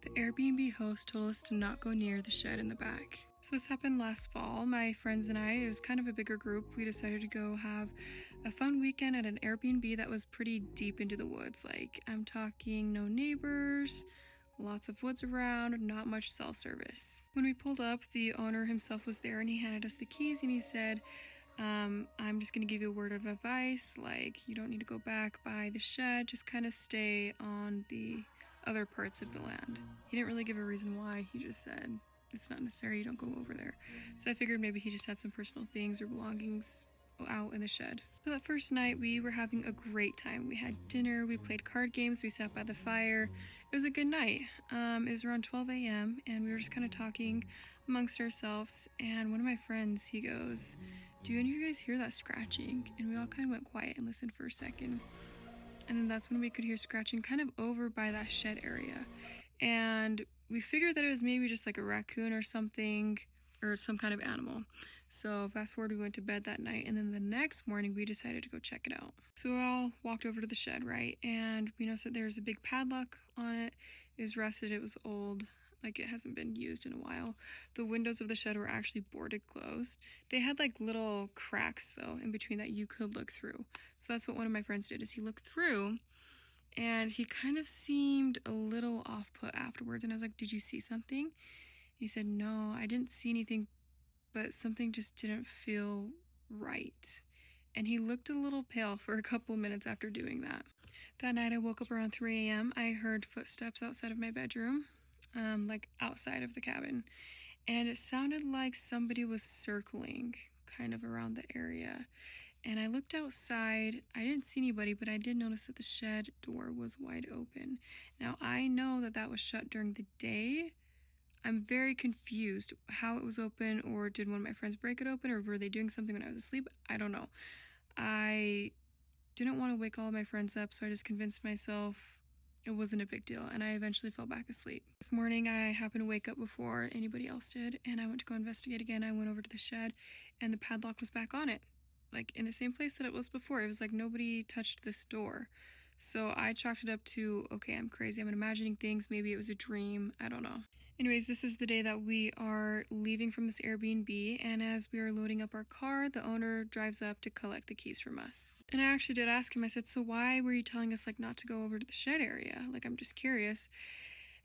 The Airbnb host told us to not go near the shed in the back. So this happened last fall. My friends and I, it was kind of a bigger group, we decided to go have a fun weekend at an Airbnb that was pretty deep into the woods. Like, I'm talking no neighbors, lots of woods around, not much cell service. When we pulled up, the owner himself was there and he handed us the keys and he said, I'm just gonna give you a word of advice, like, you don't need to go back by the shed, just kind of stay on the other parts of the land. He didn't really give a reason why, he just said it's not necessary, you don't go over there. So I figured maybe he just had some personal things or belongings out in the shed. So that first night we were having a great time. We had dinner, we played card games, we sat by the fire. It was a good night. It was around 12 a.m. and we were just kind of talking amongst ourselves, and one of my friends, he goes, do any of you guys hear that scratching? And we all kind of went quiet and listened for a second. And then that's when we could hear scratching kind of over by that shed area. And we figured that it was maybe just like a raccoon or something, or some kind of animal. So fast forward, we went to bed that night, and then the next morning we decided to go check it out. So we all walked over to the shed, right? And we noticed that there's a big padlock on it. It was rusted, it was old, like it hasn't been used in a while. The windows of the shed were actually boarded closed. They had like little cracks though in between that you could look through. So that's what one of my friends did, is he looked through and he kind of seemed a little off put afterwards. And I was like, did you see something? And he said, no, I didn't see anything, but something just didn't feel right. And he looked a little pale for a couple minutes after doing that. That night I woke up around 3 a.m. I heard footsteps outside of my bedroom, like outside of the cabin. And it sounded like somebody was circling kind of around the area. And I looked outside. I didn't see anybody, but I did notice that the shed door was wide open. Now, I know that that was shut during the day. I'm very confused how it was open, or did one of my friends break it open, or were they doing something when I was asleep? I don't know. I didn't want to wake all of my friends up, so I just convinced myself it wasn't a big deal, and I eventually fell back asleep. This morning, I happened to wake up before anybody else did, and I went to go investigate again. I went over to the shed, and the padlock was back on it, like in the same place that it was before. It was like nobody touched this door. So I chalked it up to, okay, I'm crazy, I'm imagining things, maybe it was a dream, I don't know. Anyways, this is the day that we are leaving from this Airbnb, and as we are loading up our car, the owner drives up to collect the keys from us. And I actually did ask him, I said, so why were you telling us like not to go over to the shed area? Like, I'm just curious.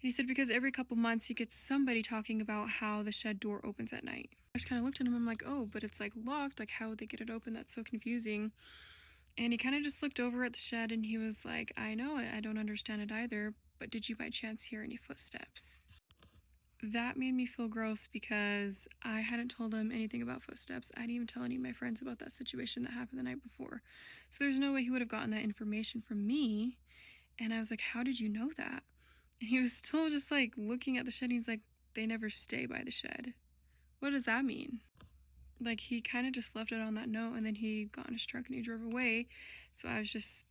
And he said, because every couple months you get somebody talking about how the shed door opens at night. I just kind of looked at him, I'm like, oh, but it's like locked, like how would they get it open? That's so confusing. And he kind of just looked over at the shed and he was like, I know it, I don't understand it either, but did you by chance hear any footsteps? That made me feel gross because I hadn't told him anything about footsteps. I didn't even tell any of my friends about that situation that happened the night before. So there's no way he would have gotten that information from me. And I was like, how did you know that? And he was still just like looking at the shed and he's like, they never stay by the shed. What does that mean? Like, he kind of just left it on that note, and then he got in his truck and he drove away. So I was just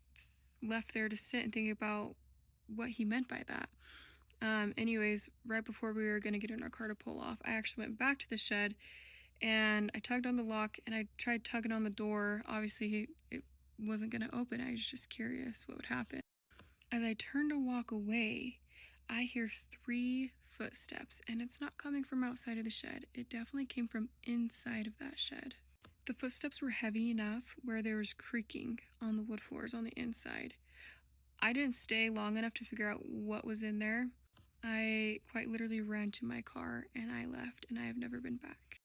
left there to sit and think about what he meant by that. Anyways, right before we were going to get in our car to pull off, I actually went back to the shed and I tugged on the lock and I tried tugging on the door. Obviously, it wasn't going to open. I was just curious what would happen. As I turned to walk away, I hear 3 footsteps, and it's not coming from outside of the shed. It definitely came from inside of that shed. The footsteps were heavy enough where there was creaking on the wood floors on the inside. I didn't stay long enough to figure out what was in there. I quite literally ran to my car and I left, and I have never been back.